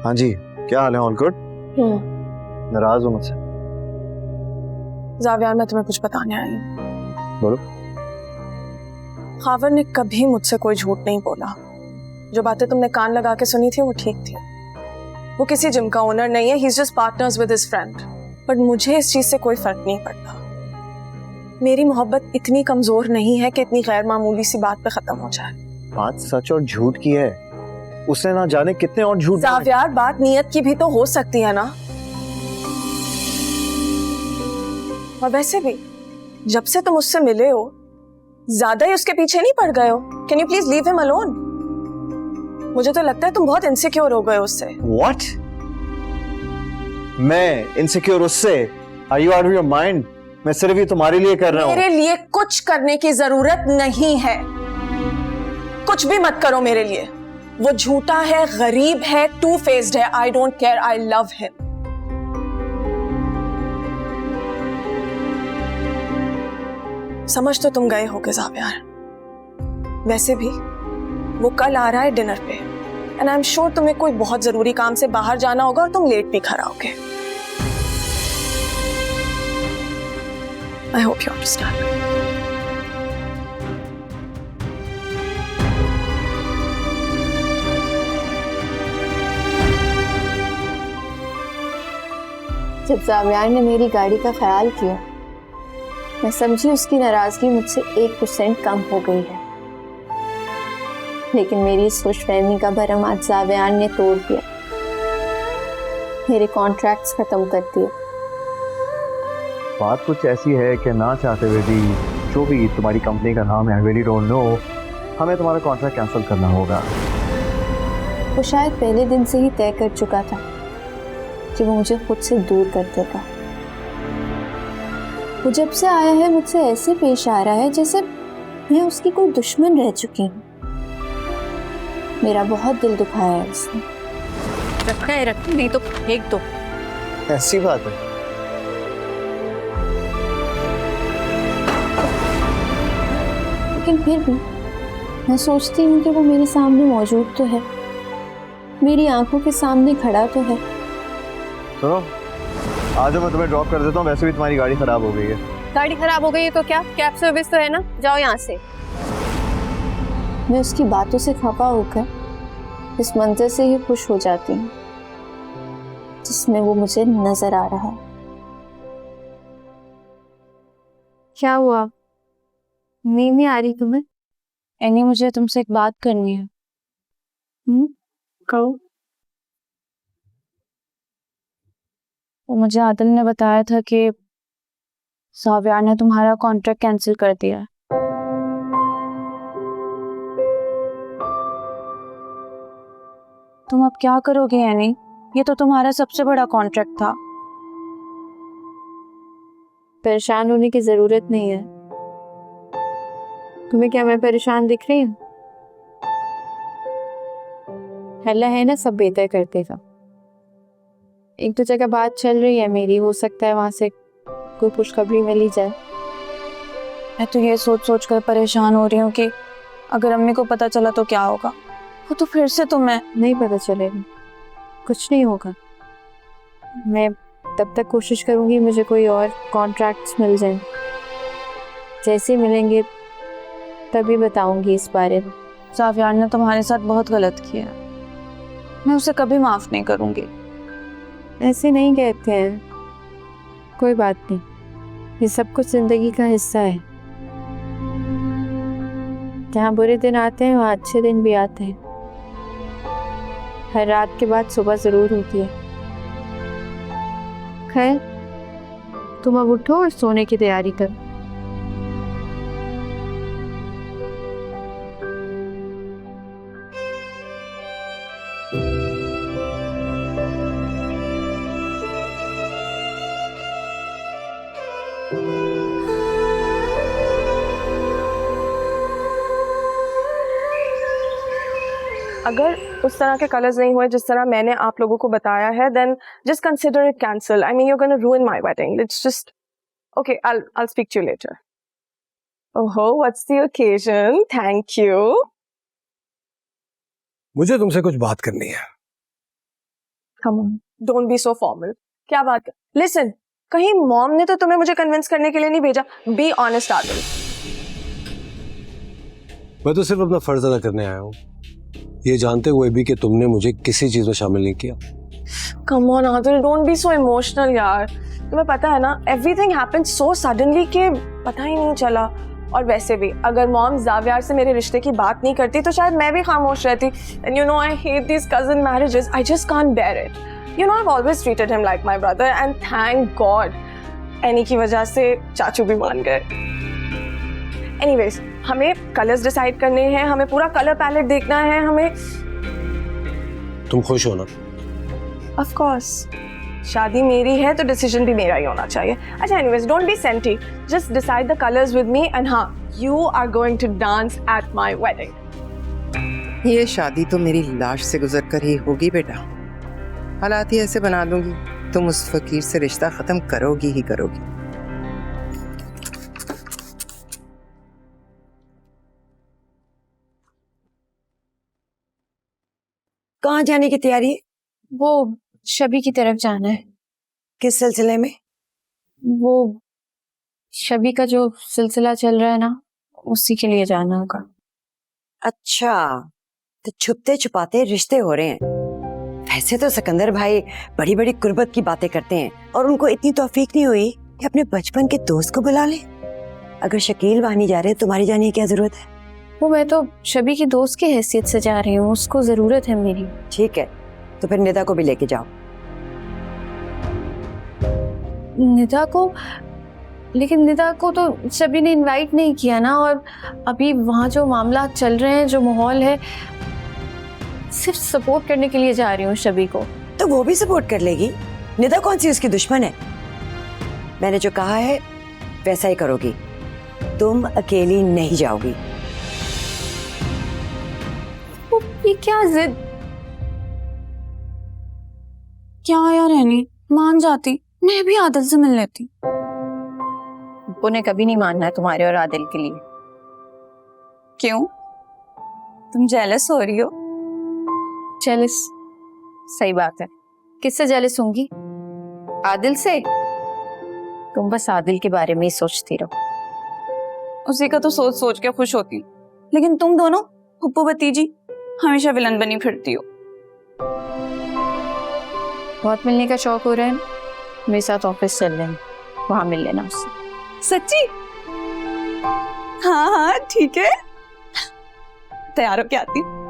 हाँ जी, क्या हाल है? All good? नाराज हो मुझसे? ज़ावियार, मैं तुम्हें कुछ बताने आई हूँ। बोलो। खावर ने कभी मुझसे कोई झूठ नहीं बोला। जो बातें तुमने कान लगा के सुनी थी वो ठीक थी। वो किसी जिम का ओनर नहीं है, he is just partners with his friend. But मुझे इस चीज से कोई फर्क नहीं पड़ता। मेरी मोहब्बत इतनी कमजोर नहीं है कि इतनी गैर मामूली सी बात पे खत्म हो जाए। बात सच और झूठ की है। उसने ना जाने कितने और झूठ। ज़ावियार, बात नियत की भी तो हो सकती है ना। और वैसे भी जब से तुम उससे मिले हो ज्यादा ही उसके पीछे नहीं पड़ गए हो? Can you please leave him alone? मुझे तो लगता है तुम बहुत इनसिक्योर हो गए उससे। व्हाट? मैं इनसिक्योर उससे? Are you out of your mind? मैं सिर्फ ये तुम्हारे लिए कर रहा हूँ। मेरे लिए कुछ करने की जरूरत नहीं है। कुछ भी मत करो मेरे लिए। वो झूठा है, गरीब है, टू फेस्ड है। I don't care, I love him. समझ तो तुम गए होगे ज़ावियार। वैसे भी वो कल आ रहा है डिनर पे एंड आई एम श्योर तुम्हें कोई बहुत जरूरी काम से बाहर जाना होगा और तुम लेट भी कराओगे। I hope you understand. जब ज़ावियार ने मेरी गाड़ी का ख्याल किया, मैं समझी उसकी नाराजगी मुझसे 1% कम हो गई है। लेकिन मेरी इस खुशफहमी का भरम आज ज़ावियार ने तोड़ दिया। मेरे कॉन्ट्रैक्ट्स खत्म कर दिए। बात कुछ ऐसी है कि ना चाहते हुए भी जो भी तुम्हारी कंपनी का नाम है, आई रियली डोंट नो, हमें तुम्हारा कॉन्ट्रैक्ट कैंसिल करना होगा। वो शायद पहले दिन से ही तय कर चुका था कि वो मुझे खुद से दूर कर देगा। वो जब से आया है मुझसे ऐसे पेश आ रहा है जैसे मैं उसकी कोई दुश्मन रह चुकी हूँ। मेरा बहुत दिल दुखाया है उसने। रखा है, रख, नहीं तो फेंक दो। ऐसी बात है? लेकिन फिर भी मैं सोचती हूँ कि वो मेरे सामने मौजूद तो है, मेरी आंखों के सामने खड़ा तो है। सुनो, आज मैं तुम्हें ड्रॉप कर देता हूँ। वैसे भी तुम्हारी गाड़ी खराब हो गई है। गाड़ी खराब हो गई है तो क्या, कैब सर्विस तो है ना, जाओ यहाँ से। मैं उसकी बातों से खफा होकर इस मंजर से ही खुश हो जाती हूँ जिसमें वो मुझे नजर आ रहा है। क्या हुआ, नींद नहीं आ रही तुम्हें? एनी, मुझे तुमसे एक बात करनी है। कहो। वो मुझे आदिल ने बताया था कि ज़ावियार ने तुम्हारा कॉन्ट्रैक्ट कैंसिल कर दिया है। तुम अब क्या करोगे यानी? ये तो तुम्हारा सबसे बड़ा कॉन्ट्रैक्ट था। परेशान होने की जरूरत नहीं है। तुम्हें क्या मैं परेशान दिख रही हूँ? हल्ला है ना, सब बेहतर कर देगा। एक तो जगह बात चल रही है मेरी, हो सकता है वहां से कोई खुशखबरी मिल ही जाए। मैं तो ये सोच सोच कर परेशान हो रही हूँ कि अगर अम्मी को पता चला तो क्या होगा। वो तो फिर से तुम्हें नहीं पता चलेगा, कुछ नहीं होगा। मैं तब तक कोशिश करूंगी मुझे कोई और कॉन्ट्रैक्ट्स मिल जाएं। जैसे मिलेंगे तभी बताऊंगी इस बारे में। ज़ावियार ने तुम्हारे साथ बहुत गलत किया। मैं उसे कभी माफ नहीं करूंगी। ऐसे नहीं कहते हैं, कोई बात नहीं, ये सब कुछ जिंदगी का हिस्सा है। जहाँ बुरे दिन आते हैं वहाँ अच्छे दिन भी आते हैं। हर रात के बाद सुबह जरूर होती है। खैर, तुम अब उठो और सोने की तैयारी करो। अगर उस तरह के कलर्स नहीं हुए जिस तरह मैंने आप लोगों को बताया है, then just consider it cancelled. I mean, you're going to ruin my wedding. Let's just... Okay, I'll speak to you later. Oh, what's the occasion? Thank you. मुझे तुमसे कुछ बात करनी है। Come on, don't be so formal. क्या बात? Listen, कहीं mom ने तो तुम्हें मुझे कन्विंस करने के लिए नहीं भेजा? Be honest Adil. मैं तो सिर्फ अपना फर्ज अदा करने आया हूँ, ये जानते हुए भी कि तुमने मुझे किसी चीज में शामिल नहीं किया। Come on Adil, don't be so emotional यार। तुम्हें पता है ना, एवरीथिंग हैपेंड सो सडनली कि पता ही नहीं चला। और वैसे भी अगर मॉम जावियार से मेरे रिश्ते की बात नहीं करती तो शायद मैं भी खामोश रहती। And you know I hate these cousin marriages, I just can't bear it. You know I have always treated him like my brother and thank God Annie की वजह से चाचू भी मान गए। एनीवेज, हमें कलर्स डिसाइड करने हैं, हमें पूरा कलर पैलेट देखना है, हमें। तुम खुश हो ना? ऑफ कोर्स, शादी मेरी है तो डिसीजन भी मेरा ही होना चाहिए। अच्छा anyways, don't be senti, just decide the colours with me and हाँ, you are going to dance at my wedding. ये शादी तो मेरी लाश से गुजर कर ही होगी बेटा। हालात ही ऐसे बना दूंगी, तुम उस फकीर से रिश्ता खत्म करोगी ही करोगी। कहाँ जाने की तैयारी है? वो शबी की तरफ जाना है। किस सिलसिले में? वो शबी का जो सिलसिला चल रहा है ना, उसी के लिए जाना होगा। अच्छा, तो छुपते छुपाते रिश्ते हो रहे हैं। वैसे तो सिकंदर भाई बड़ी बड़ी कुर्बत की बातें करते हैं और उनको इतनी तौफीक नहीं हुई कि अपने बचपन के दोस्त को बुला ले। अगर शकील वहां नहीं जा रहे, तुम्हारी जाने की क्या जरूरत है? वो मैं तो शबी की दोस्त की हैसियत से जा रही हूँ, उसको जरूरत है मेरी। ठीक है, तो फिर निदा को भी लेके जाओ। निदा को? लेकिन निदा को तो शबी ने इनवाइट नहीं किया ना, और अभी वहाँ जो मामला चल रहे हैं, जो माहौल है, सिर्फ सपोर्ट करने के लिए जा रही हूँ शबी को। तो वो भी सपोर्ट कर लेगी। निदा कौन सी उसकी दुश्मन है? मैंने जो कहा है वैसा ही करोगी, तुम अकेली नहीं जाओगी। ये क्या जिद? क्या यार रहनी, मान जाती, मैं भी आदिल से मिल लेती। उन्हें कभी नहीं मानना है तुम्हारे और आदिल के लिए। क्यों? तुम जेलस हो रही हो? जेलस? सही बात है, किससे जेलस होंगी? आदिल से। तुम बस आदिल के बारे में ही सोचती रहो। उसी का तो सोच सोच के खुश होती हूँ, लेकिन तुम दोनों पप्पू भतीजी हमेशा विलन बनी फिरती हो। बहुत मिलने का शौक हो रहा है, मेरे साथ ऑफिस चल रहे हैं, वहां मिल लेना उससे। सच्ची? हाँ हाँ ठीक है, तैयार हो के आती हूँ।